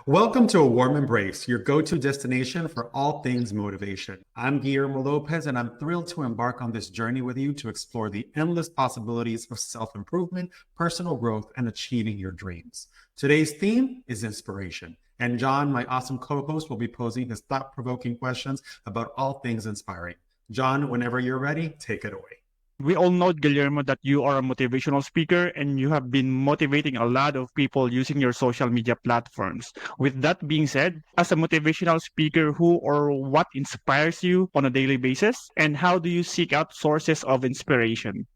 Welcome to A Warm Embrace, your go-to destination for all things motivation. I'm Guillermo Lopez, and I'm thrilled to embark on this journey with you to explore the endless possibilities of self-improvement, personal growth, and achieving your dreams. Today's theme is inspiration. And John, my awesome co-host, will be posing his thought-provoking questions about all things inspiring. John, whenever you're ready, take it away. We all know, Guillermo, that you are a motivational speaker and you have been motivating a lot of people using your social media platforms. With that being said, as a motivational speaker, who or what inspires you on a daily basis? And how do you seek out sources of inspiration?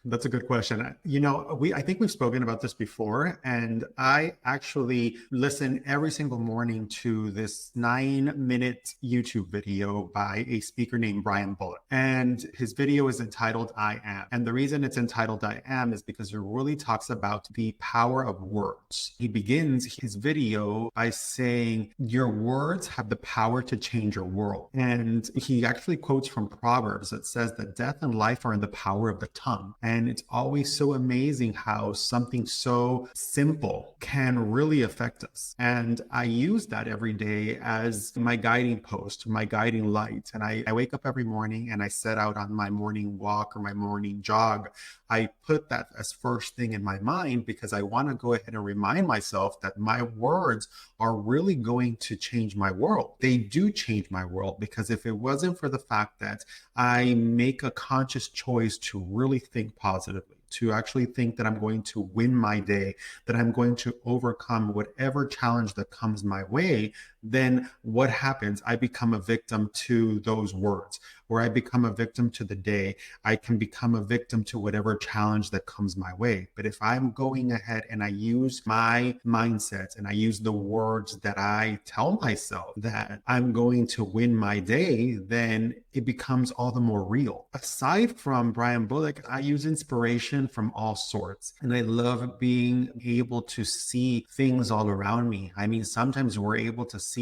That's a good question. I think we've spoken about this before, and I actually listen every single morning to this 9-minute YouTube video by a speaker named Brian Bullock. And his video is entitled I Am. And the reason it's entitled I Am is because it really talks about the power of words. He begins his video by saying, your words have the power to change your world. And he actually quotes from Proverbs that says that death and life are in the power of the tongue. And it's always so amazing how something so simple can really affect us. And I use that every day as my guiding post, my guiding light. And I wake up every morning and I set out on my morning walk or my morning jog. I put that as first thing in my mind because I want to go ahead and remind myself that my words are really going to change my world. They do change my world, because if it wasn't for the fact that I make a conscious choice to really think positively, to actually think that I'm going to win my day, that I'm going to overcome whatever challenge that comes my way, then what happens? I become a victim to those words, or I become a victim to the day. I can become a victim to whatever challenge that comes my way. But if I'm going ahead and I use my mindset and I use the words that I tell myself that I'm going to win my day, then it becomes all the more real. Aside from Brian Bullock, I use inspiration from all sorts. And I love being able to see things all around me. I mean, sometimes we're able to see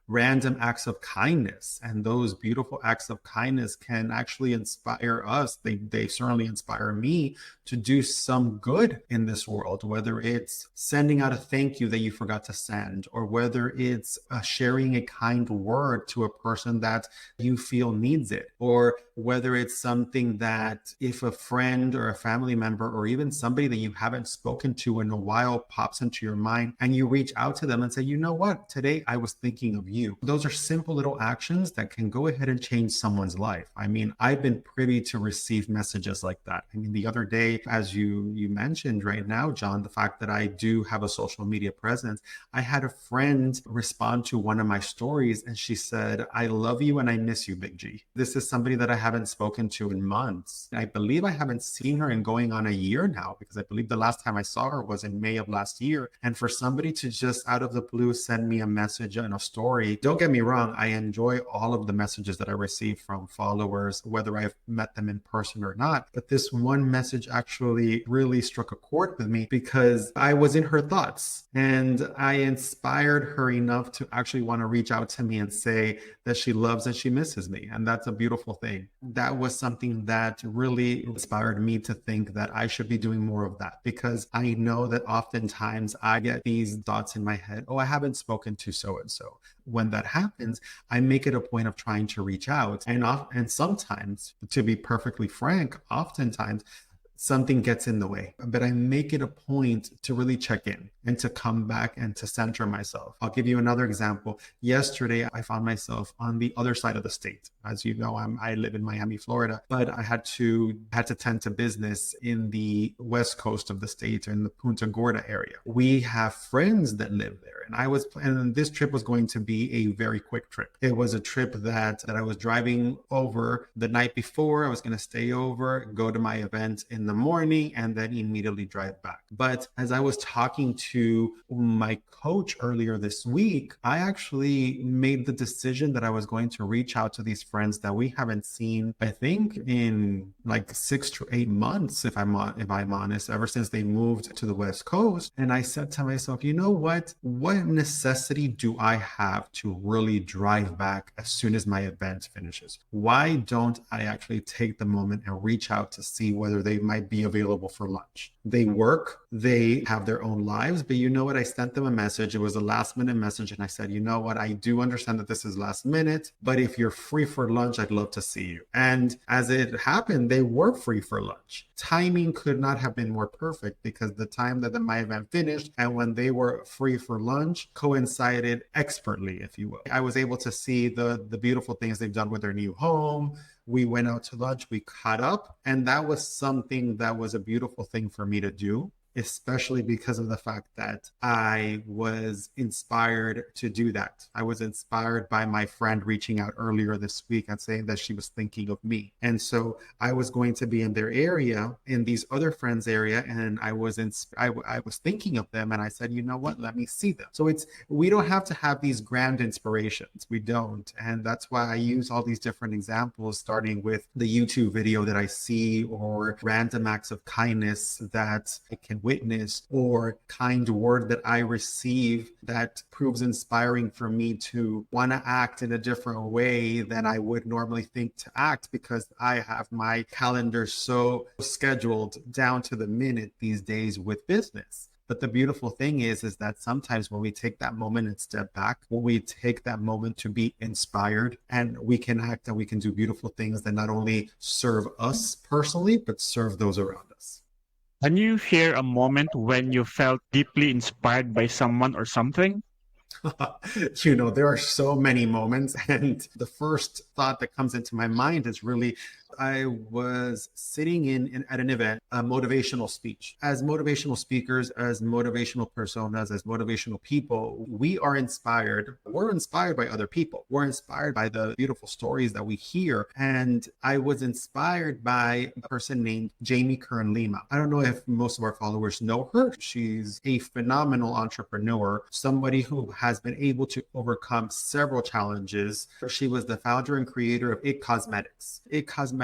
random acts of kindness, and those beautiful acts of kindness can actually inspire us. They certainly inspire me to do some good in this world, whether it's sending out a thank you that you forgot to send, or whether it's sharing a kind word to a person that you feel needs it, or whether it's something that if a friend or a family member or even somebody that you haven't spoken to in a while pops into your mind and you reach out to them and say, you know what, today I was thinking of you. Those are simple little actions that can go ahead and change someone's life. I mean, I've been privy to receive messages like that. I mean, the other day, as you mentioned right now, John, the fact that I do have a social media presence, I had a friend respond to one of my stories and she said, I love you and I miss you, Big G. This is somebody that I haven't spoken to in months. I believe I haven't seen her in going on a year now, because I believe the last time I saw her was in May of last year. And for somebody to just out of the blue send me a message and a story, don't get me wrong, I enjoy all of the messages that I receive from followers, whether I've met them in person or not. But this one message actually really struck a chord with me because I was in her thoughts and I inspired her enough to actually want to reach out to me and say that she loves and she misses me. And that's a beautiful thing. That was something that really inspired me to think that I should be doing more of that, because I know that oftentimes I get these thoughts in my head, oh, I haven't spoken to so-and-so. When that happens, I make it a point of trying to reach out. And sometimes, to be perfectly frank, oftentimes something gets in the way, but I make it a point to really check in and to come back and to center myself. I'll give you another example. Yesterday, I found myself on the other side of the state. As you know, I live in Miami, Florida, but I had to tend to business in the west coast of the state, in the Punta Gorda area. We have friends that live there, and this trip was going to be a very quick trip. It was a trip that I was driving over the night before. I was going to stay over, go to my event in the morning, and then immediately drive back. But as I was talking to my coach earlier this week, I actually made the decision that I was going to reach out to these friends that we haven't seen, I think, in like 6 to 8 months, if I'm honest, ever since they moved to the West Coast. And I said to myself, you know what necessity do I have to really drive back as soon as my event finishes? Why don't I actually take the moment and reach out to see whether they might be available for lunch? They work, they have their own lives. But you know what? I sent them a message. It was a last minute message. And I said, you know what? I do understand that this is last minute, but if you're free for lunch, I'd love to see you. And as it happened, they were free for lunch. Timing could not have been more perfect because the time that my event finished and when they were free for lunch coincided expertly, if you will. I was able to see the beautiful things they've done with their new home. We went out to lunch, we caught up, and that was something that was a beautiful thing for me to do, especially because of the fact that I was inspired to do that. I was inspired by my friend reaching out earlier this week and saying that she was thinking of me. And so I was going to be in their area, in these other friends' area, and I was thinking of them, and I said, you know what, let me see them. So we don't have to have these grand inspirations. We don't. And that's why I use all these different examples, starting with the YouTube video that I see, or random acts of kindness that I can witness, or kind word that I receive that proves inspiring for me to want to act in a different way than I would normally think to act, because I have my calendar so scheduled down to the minute these days with business. But the beautiful thing is that sometimes when we take that moment and step back, when we take that moment to be inspired, and we can act and we can do beautiful things that not only serve us personally, but serve those around us. Can you share a moment when you felt deeply inspired by someone or something? There are so many moments. And the first thought that comes into my mind is really, I was sitting at an event, a motivational speech. As motivational speakers, as motivational personas, as motivational people, we are inspired. We're inspired by other people. We're inspired by the beautiful stories that we hear. And I was inspired by a person named Jaime Kern Lima. I don't know if most of our followers know her. She's a phenomenal entrepreneur, somebody who has been able to overcome several challenges. She was the founder and creator of It Cosmetics. It Cosmetics,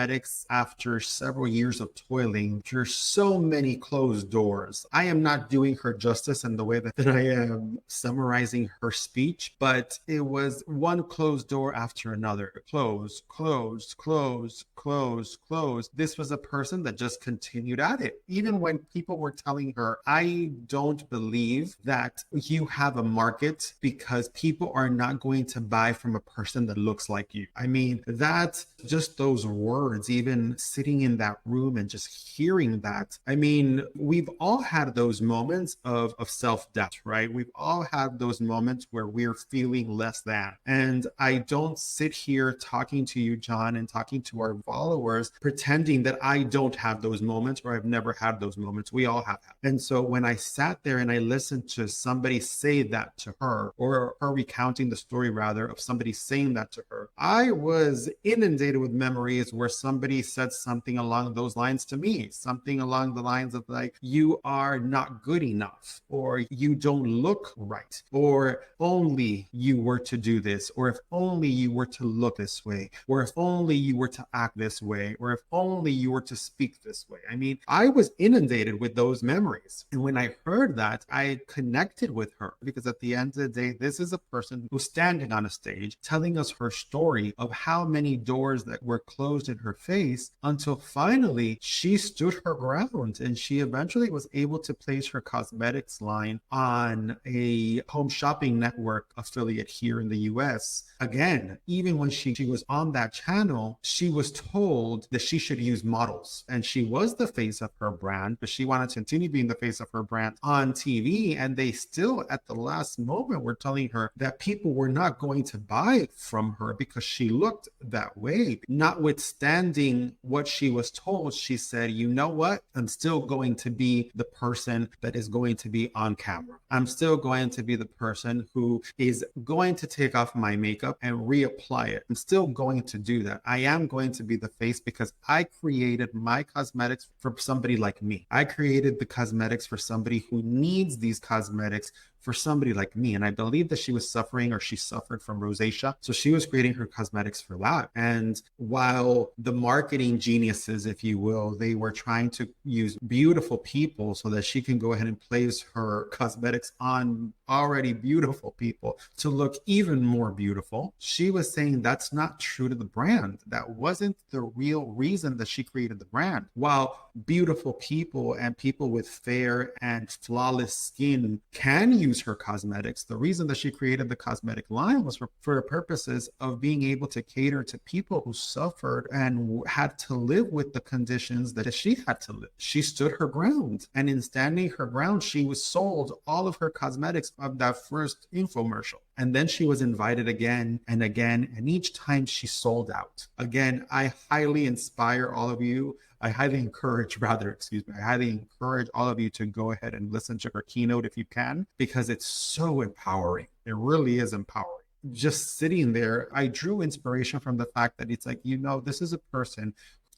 after several years of toiling, after so many closed doors. I am not doing her justice in the way that I am summarizing her speech, but it was one closed door after another. Close, closed, closed, closed, closed. This was a person that just continued at it. Even when people were telling her, I don't believe that you have a market because people are not going to buy from a person that looks like you. I mean, that's just those words, even sitting in that room and just hearing that. I mean, we've all had those moments of self-doubt, right? We've all had those moments where we're feeling less than. And I don't sit here talking to you, John, and talking to our followers, pretending that I don't have those moments, or I've never had those moments. We all have. And so when I sat there and I listened to somebody say that to her, or her recounting the story rather of somebody saying that to her, I was inundated with memories where somebody said something along those lines to me, something along the lines of like, you are not good enough, or you don't look right, or only you were to do this, or if only you were to look this way, or if only you were to act this way, or if only you were to speak this way. I mean, I was inundated with those memories. And when I heard that, I connected with her, because at the end of the day, this is a person who's standing on a stage telling us her story of how many doors that were closed in her face, until finally she stood her ground, and she eventually was able to place her cosmetics line on a home shopping network affiliate here in the US. Again, even when she was on that channel, she was told that she should use models, and she was the face of her brand, but she wanted to continue being the face of her brand on TV. And they still, at the last moment, were telling her that people were not going to buy from her because she looked that way. Notwithstanding what she was told, she said, you know what? I'm still going to be the person that is going to be on camera. I'm still going to be the person who is going to take off my makeup and reapply it. I'm still going to do that. I am going to be the face because I created my cosmetics for somebody like me. I created the cosmetics for somebody who needs these cosmetics for somebody like me. And I believe that she was suffering, or she suffered from rosacea. So she was creating her cosmetics for that. And while the marketing geniuses, if you will, they were trying to use beautiful people so that she can go ahead and place her cosmetics on already beautiful people to look even more beautiful, she was saying that's not true to the brand. That wasn't the real reason that she created the brand. While beautiful people and people with fair and flawless skin can use her cosmetics, the reason that she created the cosmetic line was for purposes of being able to cater to people who suffered and had to live with the conditions that she had to live. She stood her ground, and in standing her ground, she was sold all of her cosmetics of that first infomercial. And then she was invited again and again, and each time she sold out. Again, I highly inspire all of you. I highly encourage all of you to go ahead and listen to her keynote if you can, because it's so empowering. It really is empowering. Just sitting there, I drew inspiration from the fact that it's like, this is a person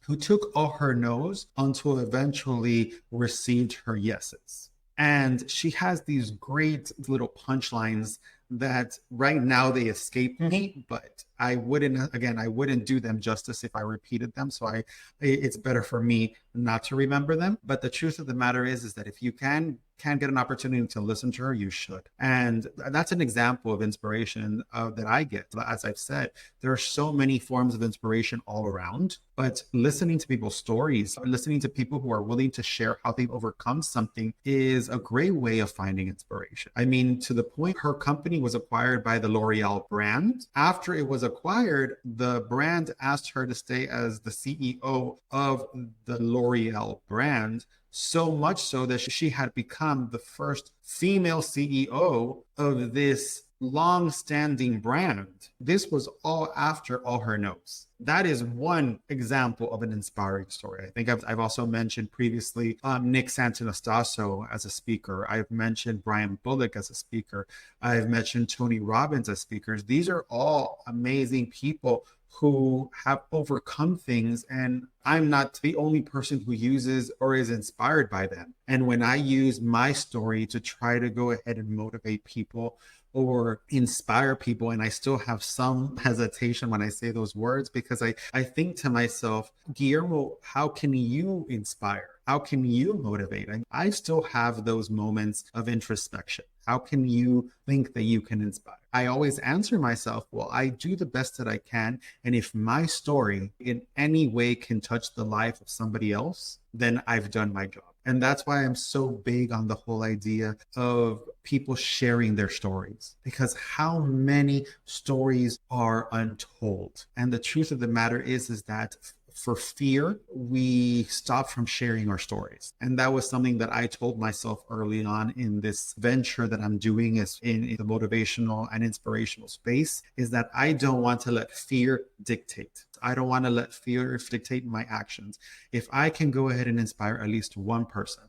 who took all her no's until eventually received her yeses. And she has these great little punchlines that right now they escape me, but I wouldn't do them justice if I repeated them. So it's better for me not to remember them. But the truth of the matter is that if you can get an opportunity to listen to her, you should. And that's an example of inspiration that I get. As I've said, there are so many forms of inspiration all around, but listening to people's stories, listening to people who are willing to share how they've overcome something is a great way of finding inspiration. I mean, to the point her company was acquired by the L'Oreal brand. After it was acquired, the brand asked her to stay as the CEO of the L'Oreal brand, so much so that she had become the first female CEO of this long-standing brand. This was all after all her no's. That is one example of an inspiring story. I think I've also mentioned previously Nick Santonastasso as a speaker. I've mentioned Brian Bullock as a speaker. I've mentioned Tony Robbins as speakers. These are all amazing people who have overcome things, and I'm not the only person who uses or is inspired by them. And when I use my story to try to go ahead and motivate people or inspire people, and I still have some hesitation when I say those words, because I think to myself, Guillermo, how can you inspire? How can you motivate? I still have those moments of introspection. How can you think that you can inspire? I always answer myself, well, I do the best that I can. And if my story in any way can touch the life of somebody else, then I've done my job. And that's why I'm so big on the whole idea of people sharing their stories, because how many stories are untold? And the truth of the matter is that for fear, we stop from sharing our stories. And that was something that I told myself early on in this venture that I'm doing is in the motivational and inspirational space, is that I don't want to let fear dictate. I don't want to let fear dictate my actions. If I can go ahead and inspire at least one person,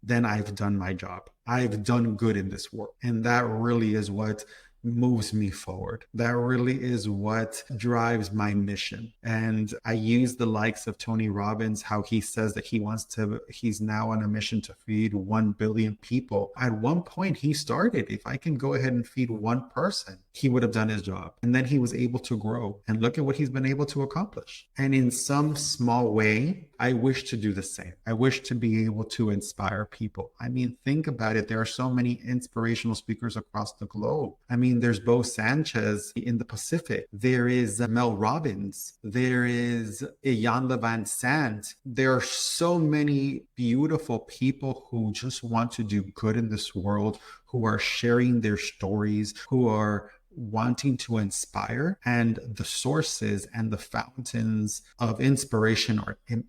then I've done my job. I've done good in this world. And that really is what moves me forward. That really is what drives my mission. And I use the likes of Tony Robbins, how he says that he's now on a mission to feed 1 billion people. At one point he started, if I can go ahead and feed one person, he would have done his job. And then he was able to grow, and look at what he's been able to accomplish. And in some small way, I wish to do the same. I wish to be able to inspire people. I mean, think about it. There are so many inspirational speakers across the globe. I mean, there's Bo Sanchez in the Pacific. There is Mel Robbins. There is Ian Levan Sant. There are so many beautiful people who just want to do good in this world, who are sharing their stories, who are wanting to inspire, and the sources and the fountains of inspiration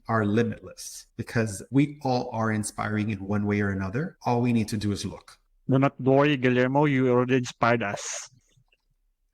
are limitless, because we all are inspiring in one way or another. All we need to do is look. Do not worry, Guillermo, you already inspired us.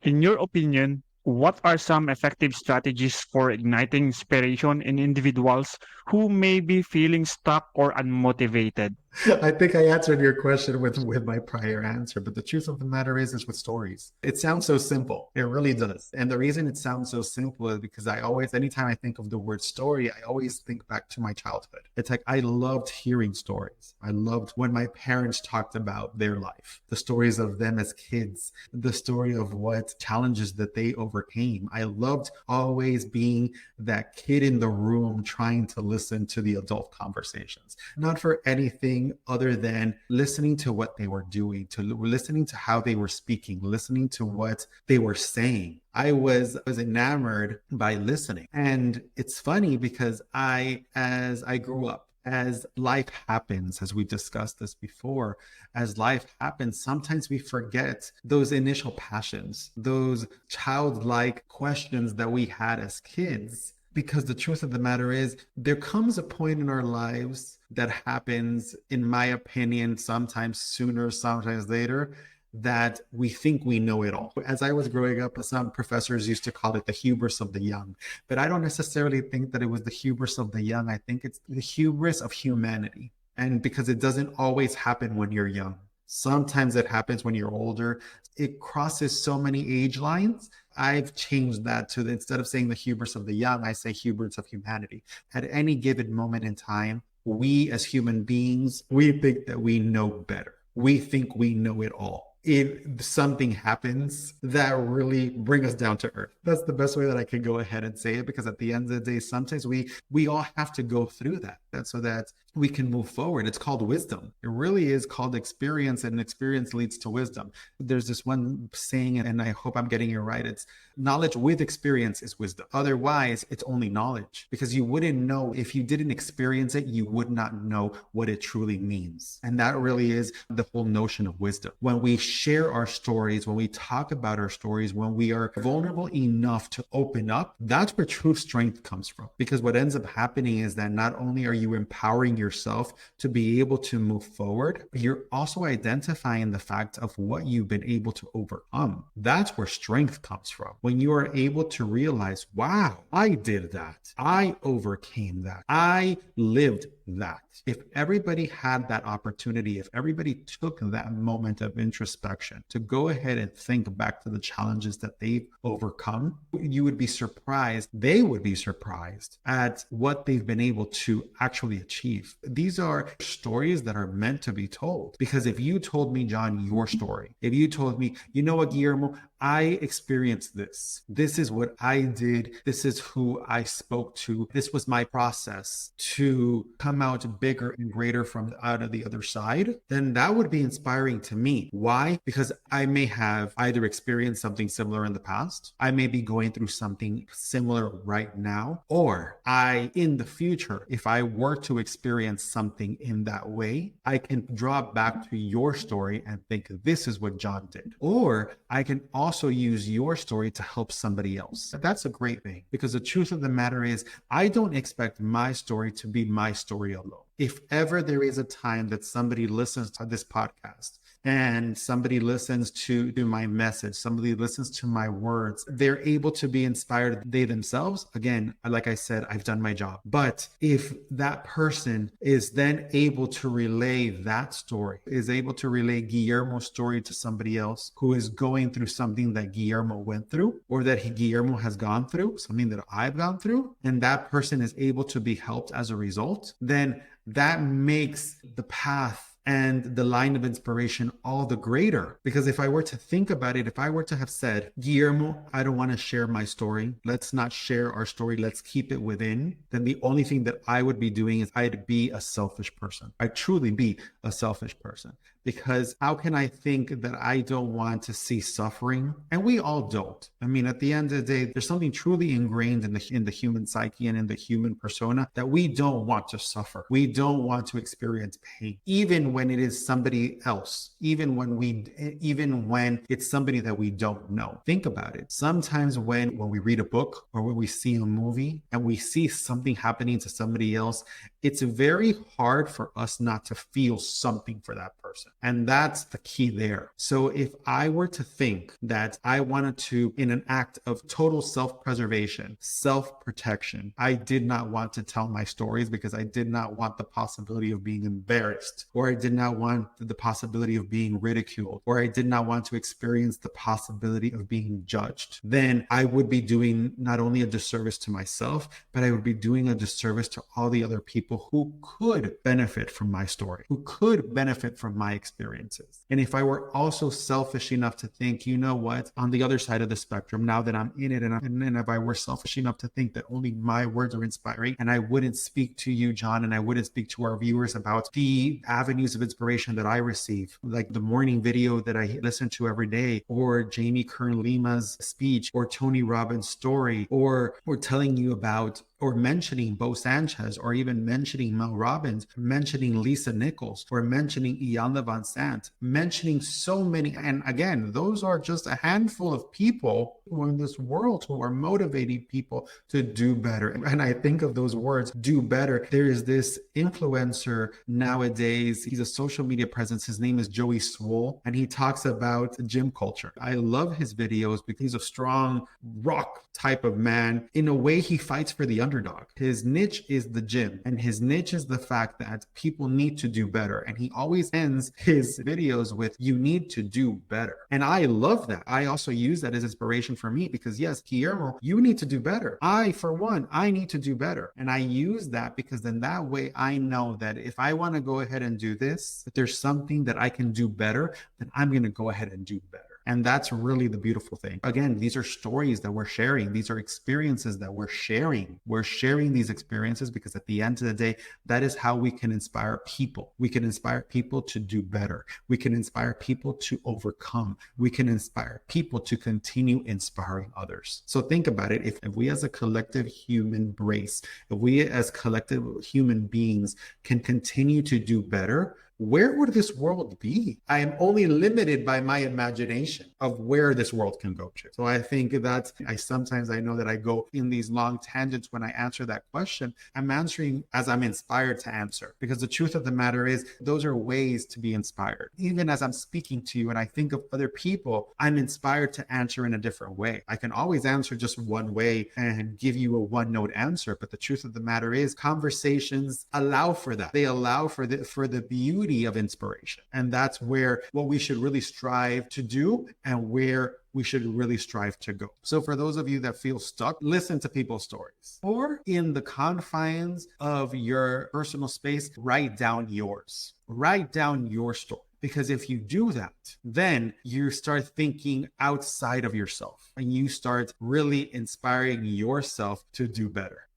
In your opinion, what are some effective strategies for igniting inspiration in individuals who may be feeling stuck or unmotivated? I think I answered your question with my prior answer, but the truth of the matter is with stories. It sounds so simple. It really does. And the reason it sounds so simple is because anytime I think of the word story, I always think back to my childhood. It's like I loved hearing stories. I loved when my parents talked about their life, the stories of them as kids, the story of what challenges that they overcame. I loved always being that kid in the room trying to listen to the adult conversations, not for anything other than listening to what they were doing, to listening to how they were speaking, listening to what they were saying. I was enamored by listening. And it's funny because as I grew up, as life happens, as we discussed this before, as life happens, sometimes we forget those initial passions, those childlike questions that we had as kids. Because the truth of the matter is, there comes a point in our lives that happens, in my opinion, sometimes sooner, sometimes later, that we think we know it all. As I was growing up, some professors used to call it the hubris of the young. But I don't necessarily think that it was the hubris of the young. I think it's the hubris of humanity. And because it doesn't always happen when you're young. Sometimes it happens when you're older. It crosses so many age lines. I've changed that to instead of saying the hubris of the young, I say hubris of humanity. At any given moment in time, we as human beings, we think that we know better. We think we know it all. If something happens that really bring us down to earth. That's the best way that I can go ahead and say it, because at the end of the day, sometimes we all have to go through that so that we can move forward. It's called wisdom. It really is called experience, and experience leads to wisdom. There's this one saying, and I hope I'm getting it right. It's knowledge with experience is wisdom. Otherwise, it's only knowledge, because you wouldn't know if you didn't experience it, you would not know what it truly means. And that really is the whole notion of wisdom. When we share our stories, when we talk about our stories, when we are vulnerable enough to open up, that's where true strength comes from. Because what ends up happening is that not only are you empowering yourself to be able to move forward, but you're also identifying the fact of what you've been able to overcome. That's where strength comes from. When you are able to realize, wow, I did that. I overcame that. I lived that. If everybody had that opportunity, if everybody took that moment of introspection to go ahead and think back to the challenges that they've overcome, you would be surprised. They would be surprised at what they've been able to actually achieve. These are stories that are meant to be told. Because if you told me, John, your story, if you told me, you know what, Guillermo, I experienced this. This is what I did. This is who I spoke to. This was my process to come out bigger and greater from out of the other side. Then that would be inspiring to me. Why? Because I may have either experienced something similar in the past. I may be going through something similar right now. Or in the future, if I were to experience something in that way, I can draw back to your story and think, this is what John did. Or I can also use your story to help somebody else. That's a great thing, because the truth of the matter is, I don't expect my story to be my story alone. If ever there is a time that somebody listens to this podcast and somebody listens to my message, somebody listens to my words, they're able to be inspired, they themselves. Again, like I said, I've done my job. But if that person is then able to relay that story, is able to relay Guillermo's story to somebody else who is going through something that Guillermo went through, or that Guillermo has gone through, something that I've gone through, and that person is able to be helped as a result, then that makes the path and the line of inspiration all the greater. Because if I were to think about it, if I were to have said, Guillermo, I don't want to share my story, let's not share our story, let's keep it within, then the only thing that I would be doing is I'd be a selfish person. I'd truly be a selfish person. Because how can I think that I don't want to see suffering? And we all don't. I mean, at the end of the day, there's something truly ingrained in the human psyche and in the human persona that we don't want to suffer. We don't want to experience pain, even when it is somebody else, even when it's somebody that we don't know. Think about it. Sometimes when we read a book or when we see a movie and we see something happening to somebody else, it's very hard for us not to feel something for that person. And that's the key there. So if I were to think that I wanted to, in an act of total self-preservation, self-protection, I did not want to tell my stories because I did not want the possibility of being embarrassed, or I did not want the possibility of being ridiculed, or I did not want to experience the possibility of being judged, then I would be doing not only a disservice to myself, but I would be doing a disservice to all the other people who could benefit from my story, who could benefit from my experiences. And if I were also selfish enough to think, you know what, on the other side of the spectrum, now that I'm in it, and if I were selfish enough to think that only my words are inspiring, and I wouldn't speak to you, John, and I wouldn't speak to our viewers about the avenues of inspiration that I receive, like the morning video that I listen to every day, or Jaime Kern Lima's speech, or Tony Robbins' story, or telling you about, or mentioning Bo Sanchez, or even mentioning Mel Robbins, mentioning Lisa Nichols, or mentioning Iyanla Van Sant, mentioning so many. And again, those are just a handful of people who are in this world who are motivating people to do better. And I think of those words, do better. There is this influencer nowadays. He's a social media presence. His name is Joey Swoll, and he talks about gym culture. I love his videos because he's a strong rock type of man. In a way, he fights for the underdog. His niche is the gym, and his niche is the fact that people need to do better. And he always ends his videos with, you need to do better. And I love that. I also use that as inspiration for me because, yes, Guillermo, you need to do better. For one, I need to do better. And I use that because then that way I know that if I want to go ahead and do this, if there's something that I can do better, then I'm going to go ahead and do better. And that's really the beautiful thing. Again, these are stories that we're sharing. These are experiences that we're sharing. We're sharing these experiences because at the end of the day, that is how we can inspire people. We can inspire people to do better. We can inspire people to overcome. We can inspire people to continue inspiring others. So think about it. If we as a collective human race, if we as collective human beings can continue to do better, where would this world be? I am only limited by my imagination of where this world can go to. So I think that I know that I go in these long tangents when I answer that question. I'm answering as I'm inspired to answer, because the truth of the matter is those are ways to be inspired. Even as I'm speaking to you and I think of other people, I'm inspired to answer in a different way. I can always answer just one way and give you a one-note answer. But the truth of the matter is conversations allow for that. They allow for the beauty of inspiration. And that's where what we should really strive to do and where we should really strive to go. So for those of you that feel stuck, listen to people's stories, or in the confines of your personal space, write down yours. Write down your story. Because if you do that, then you start thinking outside of yourself and you start really inspiring yourself to do better.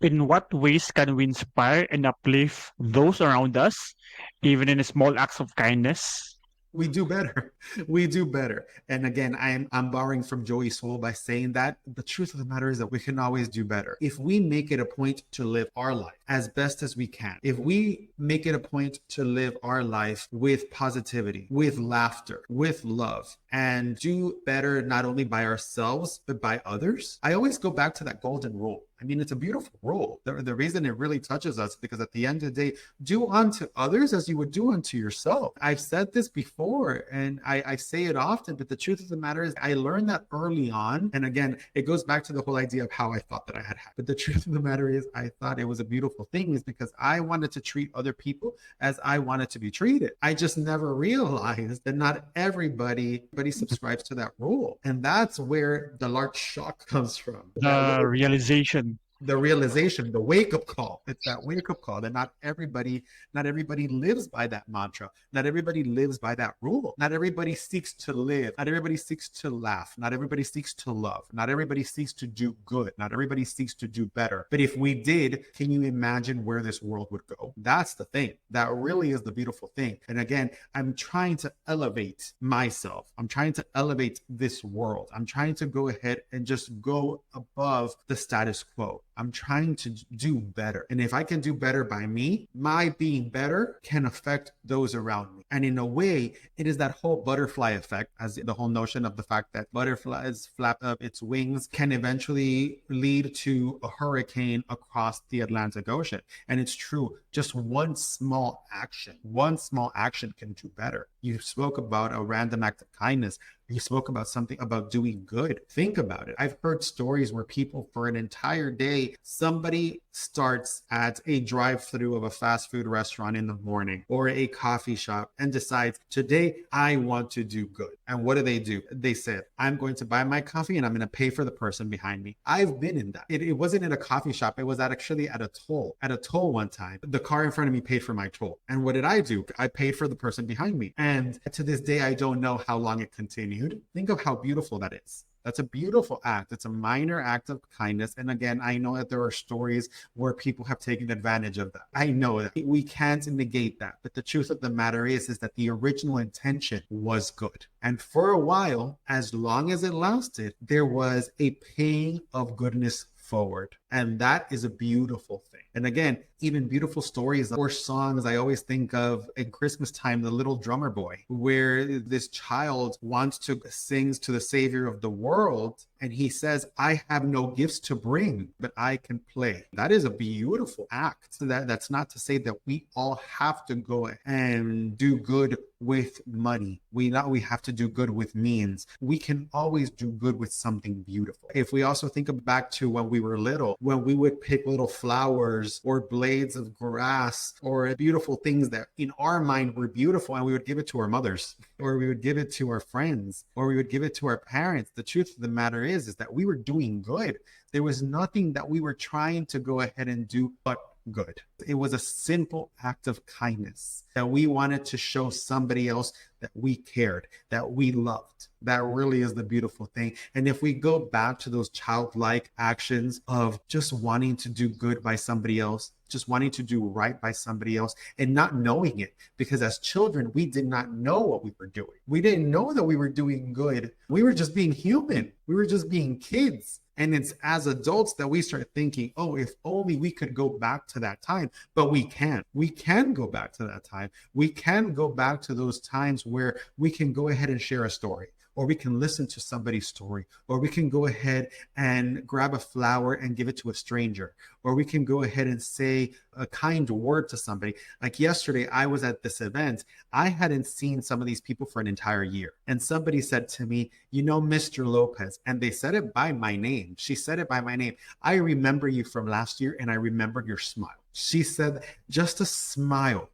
In what ways can we inspire and uplift those around us, even in small acts of kindness? We do better. We do better. And again, I'm borrowing from Joey Swoll by saying that the truth of the matter is that we can always do better. If we make it a point to live our life as best as we can, if we make it a point to live our life with positivity, with laughter, with love, and do better not only by ourselves, but by others, I always go back to that golden rule. I mean, it's a beautiful rule. The reason it really touches us, because at the end of the day, do unto others as you would do unto yourself. I've said this before and I say it often, but the truth of the matter is I learned that early on. And again, it goes back to the whole idea of how I thought that I had. But the truth of the matter is I thought it was a beautiful thing, is because I wanted to treat other people as I wanted to be treated. I just never realized that not everybody subscribes to that rule. And that's where the large shock comes from. The realization. The realization, the wake-up call. It's that wake-up call that not everybody lives by that mantra. Not everybody lives by that rule. Not everybody seeks to live. Not everybody seeks to laugh. Not everybody seeks to love. Not everybody seeks to do good. Not everybody seeks to do better. But if we did, can you imagine where this world would go? That's the thing. That really is the beautiful thing. And again, I'm trying to elevate myself. I'm trying to elevate this world. I'm trying to go ahead and just go above the status quo. I'm trying to do better. And if I can do better by me, my being better can affect those around me. And in a way, it is that whole butterfly effect, as the whole notion of the fact that butterflies flap up its wings can eventually lead to a hurricane across the Atlantic Ocean. And it's true, just one small action can do better. You spoke about a random act of kindness. You spoke about something about doing good. Think about it. I've heard stories where people for an entire day, somebody starts at a drive-through of a fast food restaurant in the morning or a coffee shop and decides, today I want to do good. And what do? They said, I'm going to buy my coffee and I'm going to pay for the person behind me. I've been in that. It wasn't at a coffee shop. It was actually at a toll. At a toll one time, the car in front of me paid for my toll. And what did I do? I paid for the person behind me. And to this day, I don't know how long it continued. Think of how beautiful that is. That's a beautiful act. It's a minor act of kindness. And again, I know that there are stories where people have taken advantage of that. I know that we can't negate that. But the truth of the matter is that the original intention was good. And for a while, as long as it lasted, there was a paying of goodness forward. And that is a beautiful thing. And again, even beautiful stories or songs, I always think of in Christmas time, The Little Drummer Boy, where this child wants to sing to the Savior of the world. And he says, I have no gifts to bring, but I can play. That is a beautiful act. That's not to say that we all have to go and do good with money. We have to do good with means. We can always do good with something beautiful. If we also think back to when we were little, when we would pick little flowers or blades of grass or beautiful things that in our mind were beautiful, and we would give it to our mothers, or we would give it to our friends, or we would give it to our parents. The truth of the matter is that we were doing good. There was nothing that we were trying to go ahead and do but good. It was a simple act of kindness that we wanted to show somebody else that we cared, that we loved. That really is the beautiful thing. And if we go back to those childlike actions of just wanting to do good by somebody else, just wanting to do right by somebody else and not knowing it, because as children, we did not know what we were doing. We didn't know that we were doing good. We were just being human. We were just being kids. And it's as adults that we start thinking, oh, if only we could go back to that time. But we can't. We can go back to that time. We can go back to those times where we can go ahead and share a story, or we can listen to somebody's story, or we can go ahead and grab a flower and give it to a stranger, or we can go ahead and say a kind word to somebody. Like yesterday, I was at this event. I hadn't seen some of these people for an entire year. And somebody said to me, you know, Mr. Lopez, and they said it by my name. She said it by my name. I remember you from last year, and I remember your smile. She said, just a smile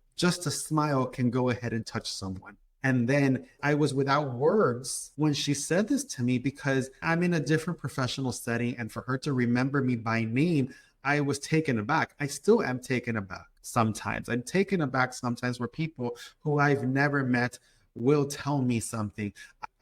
can go ahead and touch someone. And then I was without words when she said this to me, because I'm in a different professional setting. And for her to remember me by name, I was taken aback. I still am taken aback sometimes. I'm taken aback sometimes where people who I've never met will tell me something.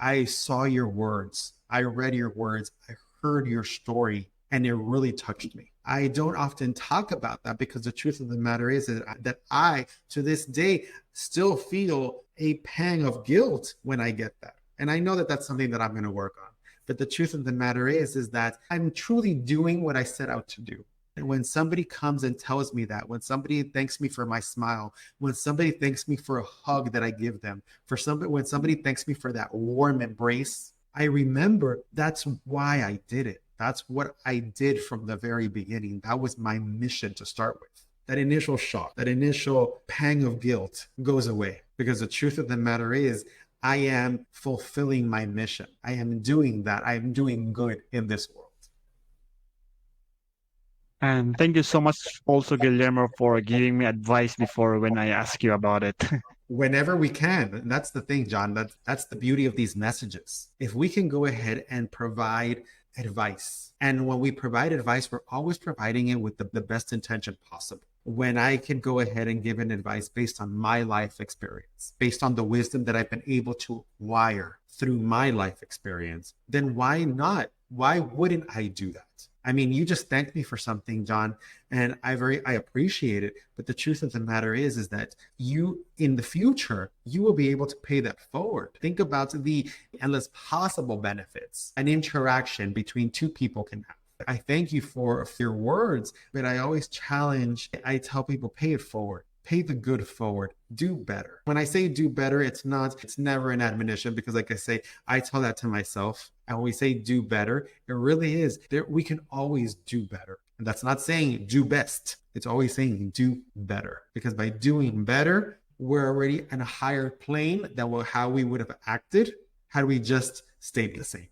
I saw your words. I read your words. I heard your story, and it really touched me. I don't often talk about that because the truth of the matter is that I, to this day, still feel a pang of guilt when I get that. And I know that that's something that I'm going to work on. But the truth of the matter is that I'm truly doing what I set out to do. And when somebody comes and tells me that, when somebody thanks me for my smile, when somebody thanks me for a hug that I give them, when somebody thanks me for that warm embrace, I remember that's why I did it. That's what I did from the very beginning. That was my mission to start with. That initial shock, that initial pang of guilt goes away, because the truth of the matter is I am fulfilling my mission. I am doing that. I am doing good in this world. And thank you so much also, Guillermo, for giving me advice before when I ask you about it. Whenever we can. And that's the thing, John. That's the beauty of these messages. If we can go ahead and provide advice, and when we provide advice, we're always providing it with the best intention possible. When I can go ahead and give an advice based on my life experience, based on the wisdom that I've been able to acquire through my life experience, then why not? Why wouldn't I do that? I mean, you just thanked me for something, John, and I appreciate it. But the truth of the matter is that you, in the future, you will be able to pay that forward. Think about the endless possible benefits an interaction between two people can have. I thank you for your words, but I always challenge, I tell people, pay it forward. Pay the good forward, do better. When I say do better, it's never an admonition, because like I say, I tell that to myself. And when we say do better, it really is there. We can always do better. And that's not saying do best. It's always saying do better, because by doing better, we're already in a higher plane than how we would have acted had we just stayed the same.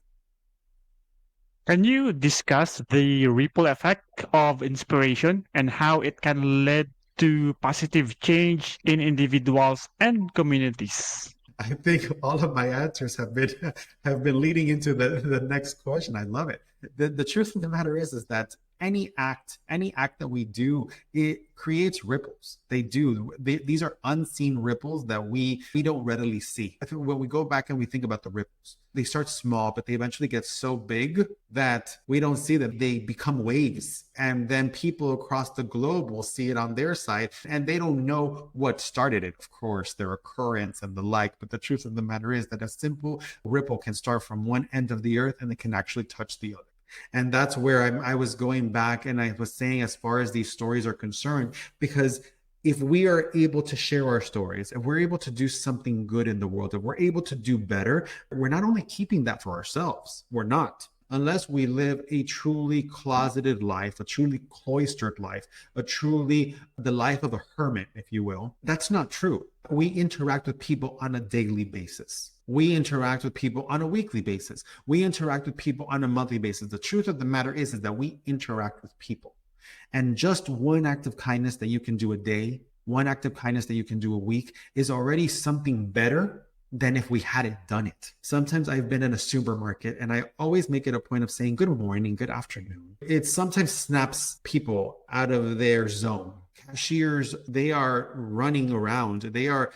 Can you discuss the ripple effect of inspiration and how it can lead to positive change in individuals and communities? I think all of my answers have been leading into the next question. I love it. The truth of the matter is that any act that we do, it creates ripples. These are unseen ripples that we don't readily see. I think when we go back and we think about the ripples, they start small, but they eventually get so big that we don't see them. They become waves. And then people across the globe will see it on their side, and they don't know what started it. Of course, there are currents and the like, but the truth of the matter is that a simple ripple can start from one end of the earth and it can actually touch the other. And that's where I was going back and I was saying, as far as these stories are concerned, because if we are able to share our stories, if we're able to do something good in the world, if we're able to do better, we're not only keeping that for ourselves, we're not. Unless we live a truly closeted life, a truly cloistered life, the life of a hermit, if you will, that's not true. We interact with people on a daily basis. We interact with people on a weekly basis. We interact with people on a monthly basis. The truth of the matter is that we interact with people. And just one act of kindness that you can do a day, one act of kindness that you can do a week is already something better than if we hadn't done it. Sometimes I've been in a supermarket and I always make it a point of saying good morning, good afternoon. It sometimes snaps people out of their zone. Cashiers, they are running around. They are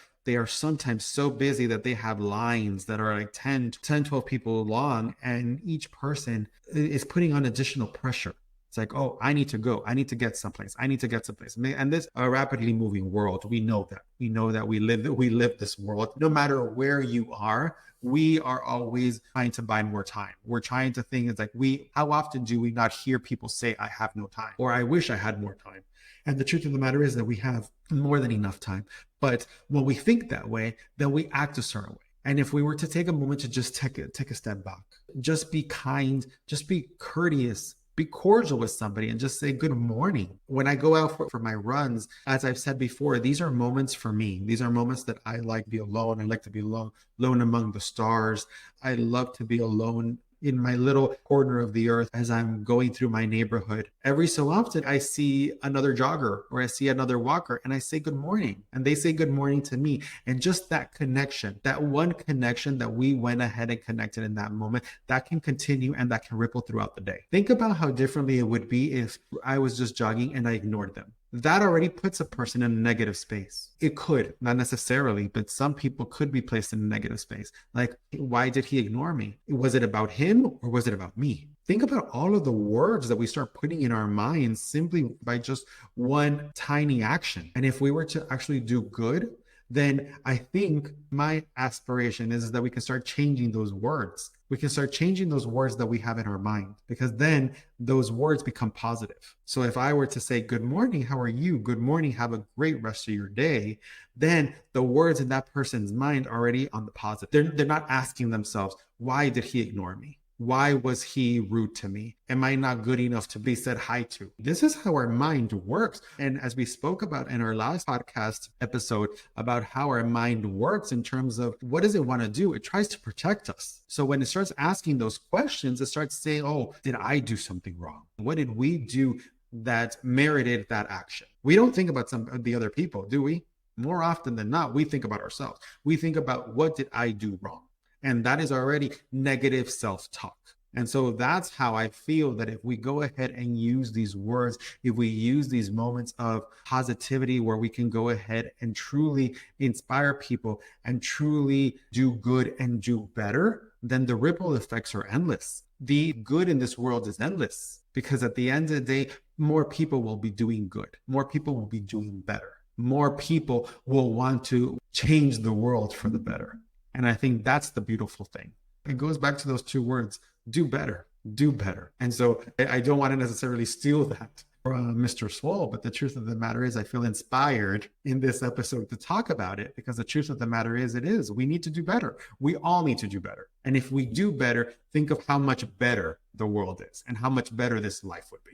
sometimes so busy that they have lines that are like 10, 12 people long, and each person is putting on additional pressure. It's like, oh, I need to go. I need to get someplace. I need to get someplace. And this a rapidly moving world. We know that. We know that we live this world. No matter where you are, we are always trying to buy more time. We're trying to think, it's like, how often do we not hear people say, I have no time, or I wish I had more time? And the truth of the matter is that we have more than enough time. But when we think that way, then we act a certain way. And if we were to take a moment to just take a step back, just be kind, just be courteous, be cordial with somebody, and just say good morning. When I go out for my runs, as I've said before, these are moments for me. These are moments that I like to be alone. I like to be alone among the stars. I love to be alone in my little corner of the earth as I'm going through my neighborhood. Every so often, I see another jogger or I see another walker and I say good morning, and they say good morning to me. And just that connection, that one connection that we went ahead and connected in that moment, that can continue and that can ripple throughout the day. Think about how differently it would be if I was just jogging and I ignored them. That already puts a person in a negative space. It could, not necessarily, but some people could be placed in a negative space. Like, why did he ignore me? Was it about him or was it about me? Think about all of the words that we start putting in our minds simply by just one tiny action. And if we were to actually do good, then I think my aspiration is that we can start changing those words. We can start changing those words that we have in our mind, because then those words become positive. So if I were to say, good morning, how are you? Good morning, have a great rest of your day. Then the words in that person's mind are already on the positive. They're not asking themselves, why did he ignore me? Why was he rude to me? Am I not good enough to be said hi to? This is how our mind works. And as we spoke about in our last podcast episode about how our mind works in terms of what does it want to do? It tries to protect us. So when it starts asking those questions, it starts saying, oh, did I do something wrong? What did we do that merited that action? We don't think about some of the other people, do we? More often than not, we think about ourselves. We think about, what did I do wrong? And that is already negative self-talk. And so that's how I feel that if we go ahead and use these words, if we use these moments of positivity where we can go ahead and truly inspire people and truly do good and do better, then the ripple effects are endless. The good in this world is endless, because at the end of the day, more people will be doing good. More people will be doing better. More people will want to change the world for the better. And I think that's the beautiful thing. It goes back to those two words, do better. do better. And so I don't want to necessarily steal that from Mr. Swoll, but the truth of the matter is I feel inspired in this episode to talk about it, because the truth of the matter is we need to do better. We all need to do better. And if we do better, think of how much better the world is and how much better this life would be.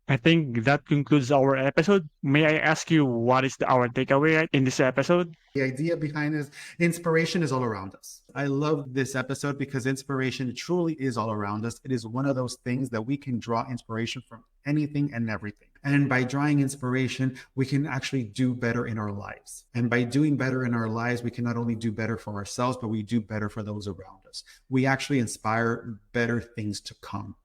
I think that concludes our episode. May I ask you what is our takeaway in this episode? The idea behind this, inspiration is all around us. I love this episode because inspiration truly is all around us. It is one of those things that we can draw inspiration from anything and everything. And by drawing inspiration, we can actually do better in our lives. And by doing better in our lives, we can not only do better for ourselves, but we do better for those around us. We actually inspire better things to come.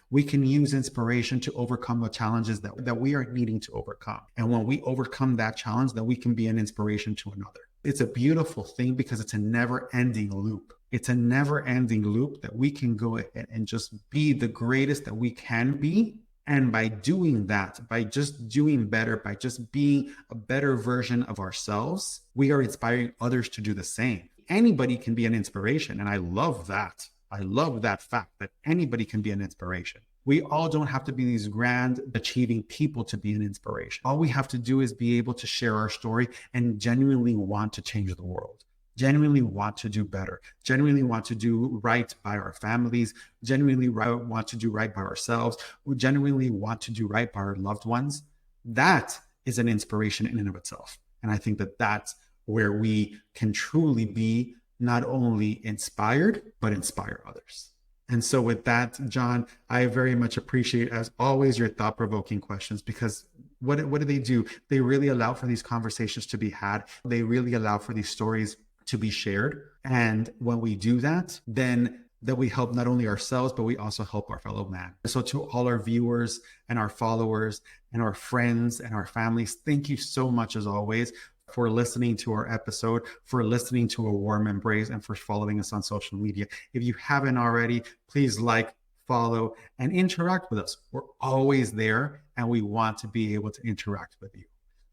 We can use inspiration to overcome the challenges that we are needing to overcome. And when we overcome that challenge, then we can be an inspiration to another. It's a beautiful thing because it's a never-ending loop. It's a never-ending loop that we can go ahead and just be the greatest that we can be. And by doing that, by just doing better, by just being a better version of ourselves, we are inspiring others to do the same. Anybody can be an inspiration. And I love that. I love that fact that anybody can be an inspiration. We all don't have to be these grand achieving people to be an inspiration. All we have to do is be able to share our story and genuinely want to change the world, genuinely want to do better, genuinely want to do right by our families, genuinely want to do right by ourselves, genuinely want to do right by our loved ones. That is an inspiration in and of itself. And I think that that's where we can truly be not only inspired, but inspire others. And so with that, John, I very much appreciate, as always, your thought-provoking questions, because what do? They really allow for these conversations to be had. They really allow for these stories to be shared. And when we do that, then that we help not only ourselves, but we also help our fellow man. So to all our viewers and our followers and our friends and our families, thank you so much, as always, for listening to our episode, for listening to A Warm Embrace, and for following us on social media. If you haven't already, please like, follow, and interact with us. We're always there, and we want to be able to interact with you.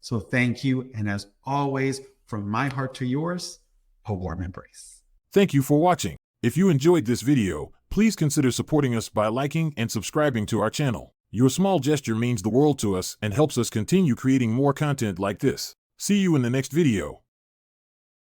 So thank you. And as always, from my heart to yours, a warm embrace. Thank you for watching. If you enjoyed this video, please consider supporting us by liking and subscribing to our channel. Your small gesture means the world to us and helps us continue creating more content like this. See you in the next video.